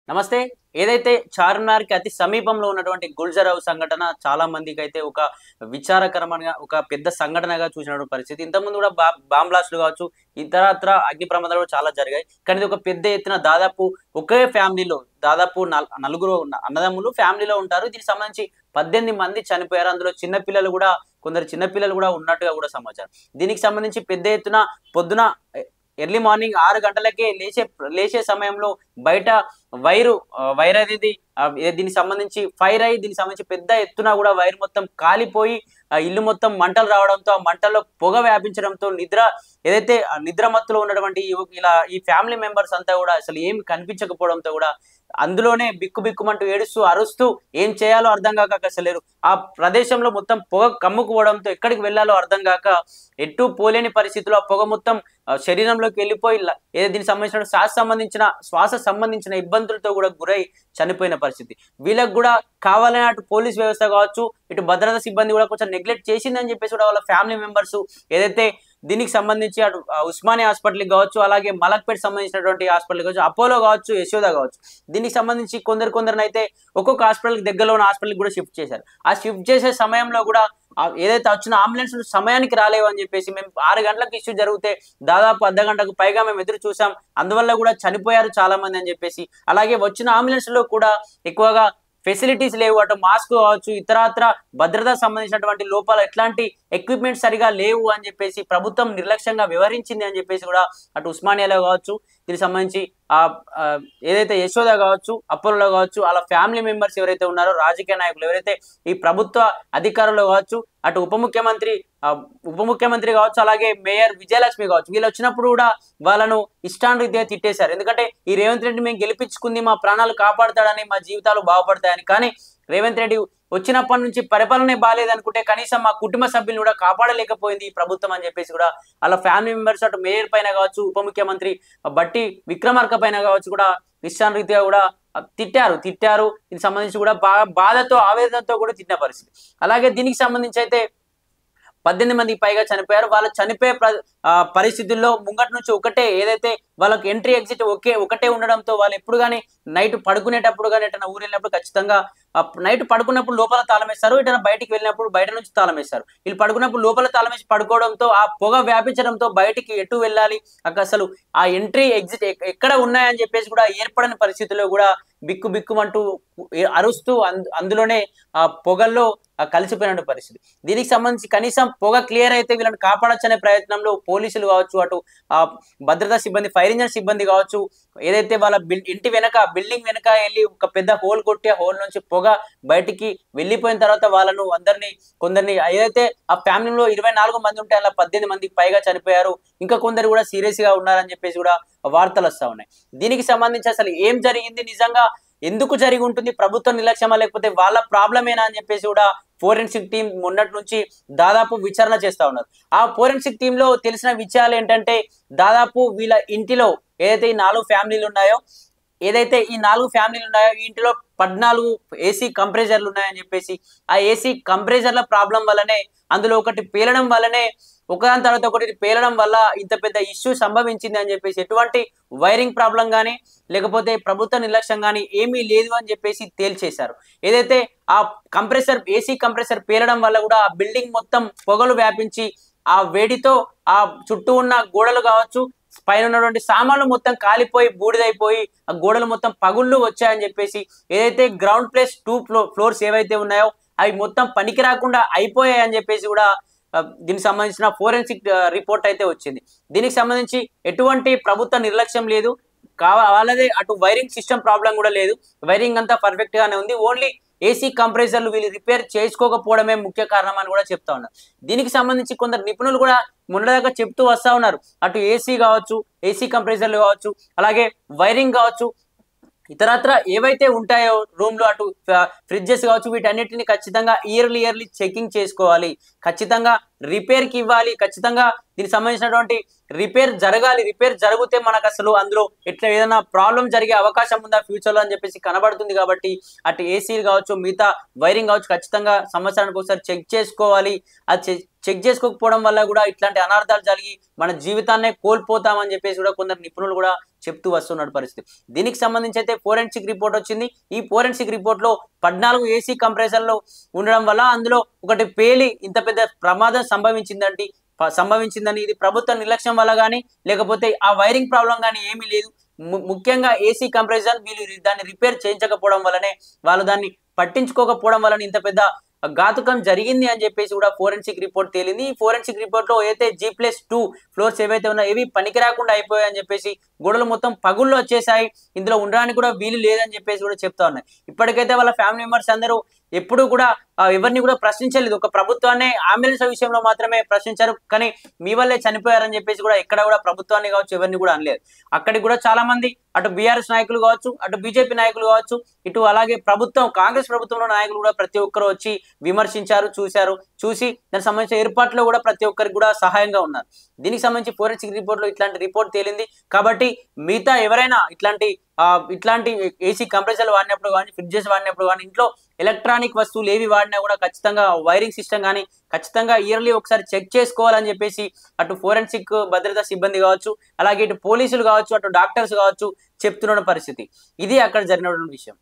నమస్తే. ఏదైతే చార్మినార్‌కి అతి సమీపంలో ఉన్నటువంటి గుల్జరావు సంఘటన చాలా మందికైతే ఒక విచారకరమైన ఒక పెద్ద సంఘటనగా చూసినటువంటి పరిస్థితి. ఇంతకుముందు కూడా బాంబ్ బ్లాస్ట్‌లు కావచ్చు, ఇతరత్ర అగ్ని ప్రమాదాలు కూడా చాలా జరిగాయి. కానీ ఇది ఒక పెద్ద ఎత్తున దాదాపు ఒకే ఫ్యామిలీలో దాదాపు నలుగురు అన్నదమ్ములు ఫ్యామిలీలో ఉంటారు. దీనికి సంబంధించి 18 మంది చనిపోయారు. అందులో చిన్న పిల్లలు కూడా కొందరు చిన్న పిల్లలు కూడా ఉన్నట్టుగా కూడా సమాచారం. దీనికి సంబంధించి పెద్ద ఎత్తున పొద్దున ఎర్లీ మార్నింగ్ 6 గంటలకే లేచే సమయంలో బయట వైర్ అనేది దీనికి సంబంధించి ఫైర్ అయ్యి దీనికి సంబంధించి పెద్ద ఎత్తున కూడా వైర్ మొత్తం కాలిపోయి ఇల్లు మొత్తం మంటలు రావడంతో ఆ మంటల్లో పొగ వ్యాపించడంతో ఏదైతే నిద్ర మత్తులో ఉన్నటువంటి ఈ ఫ్యామిలీ మెంబర్స్ అంతా కూడా అసలు ఏమి కనిపించకపోవడంతో కూడా అందులోనే బిక్కుబిక్కుమంటూ ఏడుస్తూ అరుస్తూ ఏం చేయాలో అర్థం కాక అసలు ఆ ప్రదేశంలో మొత్తం పొగ కమ్ముకుపోవడంతో ఎక్కడికి వెళ్ళాలో అర్థం కాక ఎటు పోలేని పరిస్థితిలో ఆ పొగ మొత్తం శరీరంలోకి వెళ్ళిపోయి దీనికి సంబంధించిన శ్వాస సంబంధించిన ఇబ్బందులతో కూడా గురై చనిపోయిన పరిస్థితి. వీళ్ళకి కూడా కావాలని అటు పోలీస్ వ్యవస్థ కావచ్చు, ఇటు భద్రతా సిబ్బంది కూడా కొంచెం నెగ్లెక్ట్ చేసిందని చెప్పేసి కూడా వాళ్ళ ఫ్యామిలీ మెంబర్స్ ఏదైతే దీనికి సంబంధించి అటు ఉస్మానియా హాస్పిటల్కి కావచ్చు, అలాగే మలక్పేట్ సంబంధించినటువంటి హాస్పిటల్ కావచ్చు, అపోలో కావచ్చు, యశోద కావచ్చు, దీనికి సంబంధించి కొందరినైతే ఒక్కొక్క హాస్పిటల్కి దగ్గరలో ఉన్న హాస్పిటల్కి కూడా షిఫ్ట్ చేశారు. ఆ షిఫ్ట్ చేసే సమయంలో కూడా ఏదైతే వచ్చిన అంబులెన్స్ సమయానికి రాలేవు అని చెప్పేసి మేము 6 గంటలకు ఇష్యూ జరిగితే దాదాపు అర్ధ గంటకు పైగా మేము ఎదురు చూసాం. అందువల్ల కూడా చనిపోయారు చాలా మంది అని చెప్పేసి, అలాగే వచ్చిన అంబులెన్స్ లో కూడా ఎక్కువగా ఫెసిలిటీస్ లేవు, అటు మాస్క్ కావచ్చు, ఇతరత్ర భద్రత సంబంధించినటువంటి లోపాలు ఎట్లాంటి ఎక్విప్మెంట్ సరిగా లేవు అని చెప్పేసి ప్రభుత్వం నిర్లక్ష్యంగా వ్యవహరించింది అని చెప్పేసి కూడా అటు ఉస్మానియాలో కావచ్చు, దీనికి సంబంధించి ఏదైతే యశోద కావచ్చు, అపోలో కావచ్చు, వాళ్ళ ఫ్యామిలీ మెంబర్స్ ఎవరైతే ఉన్నారో రాజకీయ నాయకులు ఎవరైతే ఈ ప్రభుత్వ అధికారులు కావచ్చు, అటు ఉప ముఖ్యమంత్రి కావచ్చు, అలాగే మేయర్ విజయలక్ష్మి కావచ్చు, వీళ్ళు వచ్చినప్పుడు కూడా వాళ్ళను ఇష్టానురీతిగా తిట్టేశారు. ఎందుకంటే ఈ రేవంత్ రెడ్డి మేము గెలిపించుకుంది మా ప్రాణాలు కాపాడుతాడని, మా జీవితాలు బాగుపడతాయని. కానీ రేవంత్ రెడ్డి వచ్చినప్పటి నుంచి పరిపాలనే బాగాలేదనుకుంటే కనీసం మా కుటుంబ సభ్యులను కూడా కాపాడలేకపోయింది ఈ ప్రభుత్వం అని చెప్పేసి కూడా వాళ్ళ ఫ్యామిలీ మెంబర్స్ అటు మేయర్ పైన కావచ్చు, ఉప ముఖ్యమంత్రి బట్టి విక్రమార్క పైన కావచ్చు కూడా ఇష్టానురీతిగా కూడా తిట్టారు. దీనికి సంబంధించి కూడా బాధతో ఆవేదనతో కూడా తిట్టిన పరిస్థితి. అలాగే దీనికి సంబంధించి అయితే 18 మందికి పైగా చనిపోయారు. వాళ్ళు చనిపోయే పరిస్థితుల్లో ముంగటి నుంచి ఒకటే ఏదైతే వాళ్ళకి ఎంట్రీ ఎగ్జిట్ ఒకటే ఉండడంతో వాళ్ళు ఎప్పుడు కానీ నైట్ పడుకునేటప్పుడు కానీ ఎటైనా ఊరు వెళ్ళినప్పుడు ఖచ్చితంగా నైట్ పడుకున్నప్పుడు లోపల తాళం వేస్తారు, ఇటైనా బయటికి వెళ్ళినప్పుడు బయట నుంచి తాళం వేస్తారు. వీళ్ళు పడుకున్నప్పుడు లోపల తాళం వేసి పడుకోవడంతో ఆ పొగ వ్యాపించడంతో బయటికి ఎటు వెళ్ళాలి, అసలు ఆ ఎంట్రీ ఎగ్జిట్ ఎక్కడ ఉన్నాయని చెప్పేసి కూడా ఏర్పడని పరిస్థితుల్లో కూడా బిక్కుమంటూ అరుస్తూ అందులోనే ఆ పొగల్లో కలిసిపోయిన పరిస్థితి. దీనికి సంబంధించి కనీసం పొగ క్లియర్ అయితే వీళ్ళని కాపాడొచ్చనే ప్రయత్నంలో పోలీసులు కావచ్చు, అటు భద్రతా సిబ్బంది, ఫైర్ ఇంజన్ సిబ్బంది కావచ్చు, ఏదైతే వాళ్ళ ఇంటి వెనక బిల్డింగ్ వెనక వెళ్ళి ఒక పెద్ద హోల్ కొట్టి ఆ హోల్ నుంచి పొగ బయటికి వెళ్ళిపోయిన తర్వాత వాళ్ళను కొందరిని ఏదైతే ఆ ఫ్యామిలీలో 24 మంది ఉంటే అలా 18 మందికి పైగా చనిపోయారు. ఇంకా కొందరు కూడా సీరియస్ గా ఉన్నారని చెప్పేసి కూడా వార్తలు వస్తా ఉన్నాయి. దీనికి సంబంధించి అసలు ఏం జరిగింది, నిజంగా ఎందుకు జరిగి ఉంటుంది, ప్రభుత్వ నిర్లక్ష్యమా లేకపోతే వాళ్ళ ప్రాబ్లమేనా అని చెప్పేసి కూడా ఫోరెన్సిక్ టీం మొన్నటి నుంచి దాదాపు విచారణ చేస్తా ఉన్నారు. ఆ ఫోరెన్సిక్ టీమ్ లో తెలిసిన విషయాలు ఏంటంటే దాదాపు వీళ్ళ ఇంటిలో ఏదైతే ఈ 4 ఫ్యామిలీలు ఉన్నాయో ఈ ఇంటిలో 14 ఏసీ కంప్రెసర్లు ఉన్నాయని చెప్పేసి, ఆ ఏసీ కంప్రెసర్ల ప్రాబ్లం వల్లనే అందులో ఒకటి పేలడం వల్లనే ఒకదాని తర్వాత ఒకటి పేలడం వల్ల ఇంత పెద్ద ఇష్యూ సంభవించింది అని చెప్పేసి, ఎటువంటి వైరింగ్ ప్రాబ్లం కానీ లేకపోతే ప్రభుత్వ నిర్లక్ష్యం కానీ ఏమీ లేదు అని చెప్పేసి తేల్చేశారు. ఏదైతే ఆ ఏసీ కంప్రెసర్ పేలడం వల్ల కూడా ఆ బిల్డింగ్ మొత్తం పొగలు వ్యాపించి ఆ వేడితో ఆ చుట్టూ ఉన్న గోడలు కావచ్చు, పైన ఉన్నటువంటి సామాన్లు మొత్తం కాలిపోయి బూడిదైపోయి ఆ గోడలు మొత్తం పగుళ్ళు వచ్చాయని చెప్పేసి, ఏదైతే గ్రౌండ్ ప్లస్ 2 ఫ్లోర్స్ ఏవైతే ఉన్నాయో అవి మొత్తం పనికి రాకుండా అయిపోయాయని చెప్పేసి కూడా దీనికి సంబంధించిన ఫోరెన్సిక్ రిపోర్ట్ అయితే వచ్చింది. దీనికి సంబంధించి ఎటువంటి ప్రభుత్వ నిర్లక్ష్యం లేదు, వాళ్ళదే అటు వైరింగ్ సిస్టమ్ ప్రాబ్లం కూడా లేదు, వైరింగ్ అంతా పర్ఫెక్ట్ గానే ఉంది. ఓన్లీ ఏసీ కంప్రెసర్లు వీళ్ళు రిపేర్ చేసుకోకపోవడమే ముఖ్య కారణం అని కూడా చెప్తా ఉన్నారు. దీనికి సంబంధించి కొందరు నిపుణులు కూడా మొన్నదాకా చెప్తూ వస్తా ఉన్నారు, అటు ఏసీ కావచ్చు, ఏసీ కంప్రెసర్లు కావచ్చు, అలాగే వైరింగ్ కావచ్చు, ఇతరత్ర ఏవైతే ఉంటాయో రూమ్ లో అటు ఫ్రిడ్జెస్ కావచ్చు, వీటన్నిటిని ఖచ్చితంగా ఇయర్లీ చెకింగ్ చేసుకోవాలి, ఖచ్చితంగా రిపేర్ కి ఇవ్వాలి, ఖచ్చితంగా దీనికి సంబంధించినటువంటి రిపేర్ జరగాలి. రిపేర్ జరిగితే మనకు అసలు అందులో ఎట్లా ఏదైనా ప్రాబ్లం జరిగే అవకాశం ఉందా ఫ్యూచర్ లో అని చెప్పేసి కనబడుతుంది. కాబట్టి అటు ఏసీలు కావచ్చు, మిగతా వైరింగ్ కావచ్చు ఖచ్చితంగా సంవత్సరానికి ఒకసారి చెక్ చేసుకోవాలి. అది చెక్ చేసుకోకపోవడం వల్ల కూడా ఇట్లాంటి అనార్థాలు జరిగి మన జీవితాన్నే కోల్పోతామని చెప్పేసి కూడా కొందరు నిపుణులు కూడా చెప్తూ వస్తున్న పరిస్థితి. దీనికి సంబంధించి అయితే ఫోరెన్సిక్ రిపోర్ట్ వచ్చింది. ఈ ఫోరెన్సిక్ రిపోర్ట్ లో 14 ఏసీ కంప్రెసర్లు ఉండడం వల్ల అందులో ఒకటి పేలి ఇంత పెద్ద ప్రమాదం సంభవించిందని ఇది ప్రభుత్వ నిర్లక్ష్యం వల్ల కానీ లేకపోతే ఆ వైరింగ్ ప్రాబ్లం కానీ ఏమీ లేదు. ముఖ్యంగా ఏసీ కంప్రెసర్ వీళ్ళు దాన్ని రిపేర్ చేయించకపోవడం వల్లనే వాళ్ళు దాన్ని పట్టించుకోకపోవడం వలన ఇంత పెద్ద ఘాతుకం జరిగింది అని చెప్పేసి కూడా ఫోరెన్సిక్ రిపోర్ట్ తేలింది. ఈ ఫోరెన్సిక్ రిపోర్ట్ లో అయితే G+2 ఫ్లోర్స్ ఏవైతే ఉన్నాయో ఏవి పనికి రాకుండా అయిపోయాయి అని చెప్పేసి గోడలు మొత్తం పగుళ్ళు వచ్చేసాయి, ఇందులో ఉండడానికి కూడా వీలు లేదని చెప్పేసి కూడా చెప్తా ఉన్నాయి. ఇప్పటికైతే వాళ్ళ ఫ్యామిలీ మెంబర్స్ అందరూ ఎప్పుడు కూడా ఎవరిని కూడా ప్రశ్నించలేదు. ఒక ప్రభుత్వాన్ని అంబులెన్స్ విషయంలో మాత్రమే ప్రశ్నించారు, కానీ మీ వల్లే చనిపోయారని చెప్పేసి కూడా ఎక్కడ కూడా ప్రభుత్వాన్ని కావచ్చు ఎవరిని కూడా అనలేదు. అక్కడికి కూడా చాలా మంది అటు బీఆర్ఎస్ నాయకులు కావచ్చు, అటు బీజేపీ నాయకులు కావచ్చు, ఇటు అలాగే కాంగ్రెస్ ప్రభుత్వంలో నాయకులు కూడా ప్రతి ఒక్కరు వచ్చి విమర్శించారు, చూసి దానికి సంబంధించిన ఏర్పాట్లో కూడా ప్రతి ఒక్కరికి కూడా సహాయంగా ఉన్నారు. దీనికి సంబంధించి ఫోరెన్సిక్ రిపోర్ట్ లో ఇట్లాంటి రిపోర్ట్ తేలింది. కాబట్టి మిగతా ఎవరైనా ఇట్లాంటి ఏసీ కంప్రెసర్లు వాడినప్పుడు కానీ, ఫ్రిడ్జెస్ వాడినప్పుడు కానీ, ఇంట్లో ఎలక్ట్రానిక్ వస్తువులు ఏవి వాడినా కూడా ఖచ్చితంగా వైరింగ్ సిస్టమ్ కానీ ఖచ్చితంగా ఇయర్లీ ఒకసారి చెక్ చేసుకోవాలని చెప్పేసి అటు ఫోరెన్సిక్ భద్రతా సిబ్బంది కావచ్చు, అలాగే ఇటు పోలీసులు కావచ్చు, అటు డాక్టర్స్ కావచ్చు చెప్తున్న పరిస్థితి. ఇది అక్కడ జరిగినటువంటి విషయం.